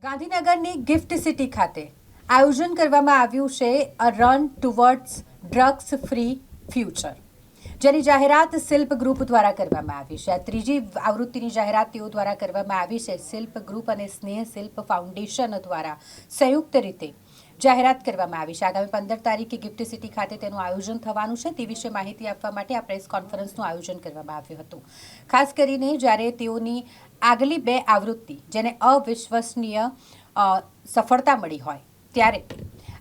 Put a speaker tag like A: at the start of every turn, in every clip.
A: ગાંધીનગરની gift city ખાતે આયોજન કરવામાં આવ્યું છે a run towards drugs free future, જેની જાહેરાત શિલ્પ ગ્રુપ દ્વારા કરવામાં આવી છે. આ ત્રીજી આવૃત્તિની જાહેરાત તેઓ દ્વારા કરવામાં આવી છે. શિલ્પ ગ્રુપ અને સ્નેહ શિલ્પ ફાઉન્ડેશન દ્વારા સંયુક્ત રીતે જાહેરાત કરવામાં આવી છે. આગામી 15 તારીખે ગિફ્ટ સિટી ખાતે તેનું આયોજન થવાનું છે. તે વિશે માહિતી આપવા માટે આ પ્રેસ કોન્ફરન્સનું આયોજન કરવામાં આવ્યું હતું. ખાસ કરીને જ્યારે તેઓની આગલી બે આવૃત્તિ જેને અવિશ્વસનીય સફળતા મળી હોય ત્યારે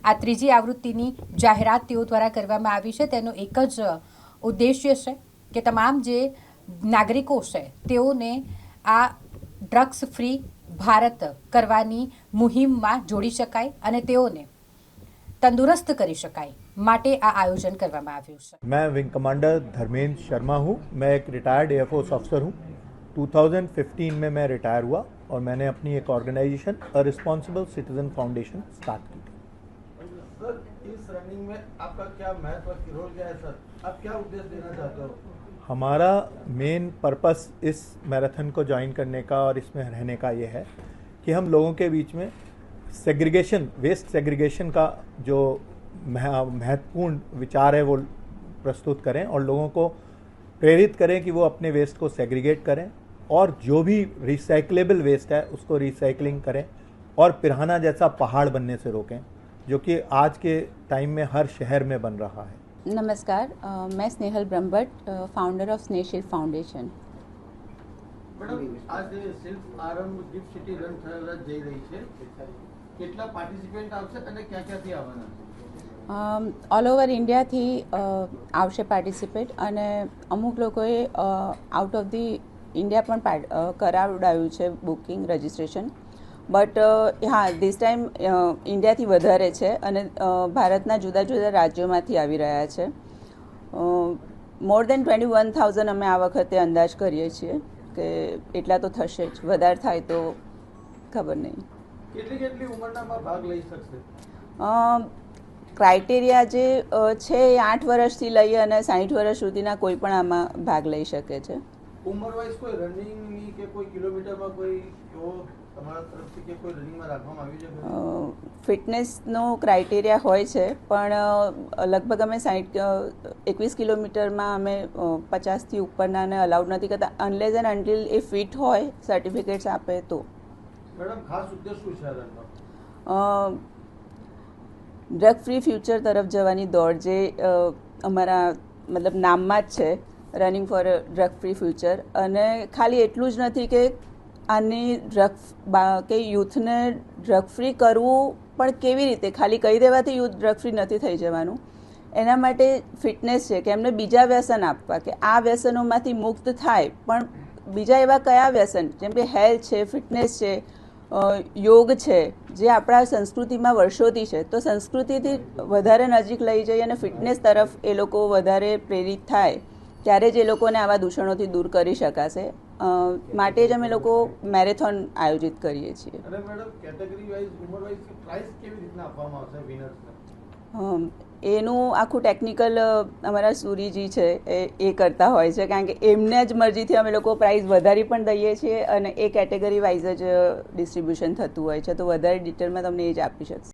A: આ ત્રીજી આવૃત્તિની જાહેરાત તેઓ દ્વારા કરવામાં આવી છે. તેનો એક જ ઉદ્દેશ્ય છે કે તમામ જે નાગરિકો છે તેઓને આ ડ્રગ્સ ફ્રી ભારત કરવાની મુહિમમાં જોડી શકાય અને તેઓને તંદુરસ્ત કરી શકાય માટે આ આયોજन કરવામાં આવ્યું છે.
B: मैं विंग कमांडर धर्मेंद्र शर्मा हूँ. मैं एक रिटायर्ड एयरफोर्स अफसर हूँ. 2015 में मैं रिटायर हुआ और मैंने अपनी एक organisation a responsible citizen foundation start की थी.
C: सर, इस रनिंग में आपका क्या महत्व रोल क्या है सर? आप क्या उद्देश्य देना चाहते हो?
B: हमारा मेन पर्पस इस मैराथन को ज्वाइन करने का और इसमें रहने का ये है कि हम लोगों के बीच में सेग्रीगेशन, वेस्ट सेग्रीगेशन का जो महत्वपूर्ण विचार है वो प्रस्तुत करें और लोगों को प्रेरित करें कि वो अपने वेस्ट को सेग्रीगेट करें और जो भी रिसाइकलेबल वेस्ट है उसको रिसाइकलिंग करें और पिराना जैसा पहाड़ बनने से रोकें, जो कि आज के टाइम में हर शहर में बन रहा है.
D: नमस्कार, मैं स्नेहल ब्रह्मभट्ट, फाउंडर ऑफ स्नेह शिल्प फाउंडेशन.
C: મેડમ, આજે શિલ્પ આરંભ ગિફ્ટ સિટી રન થયેલા જઈ રહી છે. કેટલા પાર્ટિસિપેન્ટ આવશે અને ક્યાં ક્યાંથી આવવાના છે?
D: ઓલ ઓવર ઇન્ડિયાથી આવશે પાર્ટિસિપેટ અને અમુક લોકોએ આઉટ ઓફ ધી ઇન્ડિયા પણ કરાવડાવ્યું છે બુકિંગ રજિસ્ટ્રેશન. બટ હા, ધીસ ટાઈમ ઇન્ડિયાથી વધારે છે અને ભારતના જુદા જુદા રાજ્યોમાંથી આવી રહ્યા છે. મોર દેન 21,000 અમે આ વખતે અંદાજ કરીએ છીએ કે એટલા તો થશે જ, વધારે થાય તો ખબર નહીં.
C: કેટલી ઉંમરનામાં ભાગ લઈ શકશે?
D: ક્રાઇટેરિયા જે છે એ 8 વર્ષથી લઈ અને 60 વર્ષ સુધીના કોઈ પણ આમાં ભાગ લઈ શકે છે.
C: ઉંમર વાઇઝ કોઈ રનિંગની કે કોઈ કિલોમીટરમાં કોઈ એવો તમારા તરફથી કે કોઈ રનિંગમાં રાખવામાં આવી છે?
D: ફિટનેસનો ક્રાઇટેરિયા હોય છે પણ લગભગ અમે 21 કિલોમીટરમાં અમે 50થી ઉપરનાને અલાઉડ નથી કરતા unless and until A fit હોય, સર્ટિફિકેટ્સ આપે તો.
C: મેડમ, ખાસ ઉદ્દેશ શું છે રનનો?
D: ડ્રગ ફ્રી ફ્યુચર તરફ જવાની દોડ જે અમારા મતલબ નામમાં જ છે, running for drug free future. અને ખાલી એટલું જ નથી કે આની કે યુથને ડ્રગ ફ્રી કરવું પણ કેવી રીતે, ખાલી કહી દેવાથી યુથ ડ્રગ ફ્રી નથી થઈ જવાનું. એના માટે ફિટનેસ છે કે એમને બીજા વ્યસન આપવા કે આ વ્યસનોમાંથી મુક્ત થાય. પણ બીજા એવા કયા વ્યસન, જેમ કે હેલ્થ છે, ફિટનેસ છે, યોગ છે, જે આપણા સંસ્કૃતિમાં વર્ષોથી છે, તો સંસ્કૃતિથી વધારે નજીક લઈ જઈ અને ફિટનેસ તરફ એ લોકો વધારે પ્રેરિત થાય ત્યારે જ એ લોકોને આવા દૂષણોથી દૂર કરી શકાશે. માટે જ અમે લોકો મેરેથોન આયોજિત કરીએ છીએ.
C: અને મેડમ, કેટેગરી વાઇઝ, ઉંમર વાઇઝ પ્રાઇઝ કેવી રીતના આપવામાં આવશે વિનર્સને?
D: એનું આખું ટેકનિકલ અમારા સુરીજી છે એ કરતા હોય છે, કારણ કે એમને જ મરજીથી અમે લોકો પ્રાઇઝ વધારી પણ દઈએ છીએ અને એ કેટેગરી વાઇઝ જ ડિસ્ટ્રીબ્યુશન થતું હોય છે. તો વધારે ડિટેલમાં તમને એ જ આપી શકશે.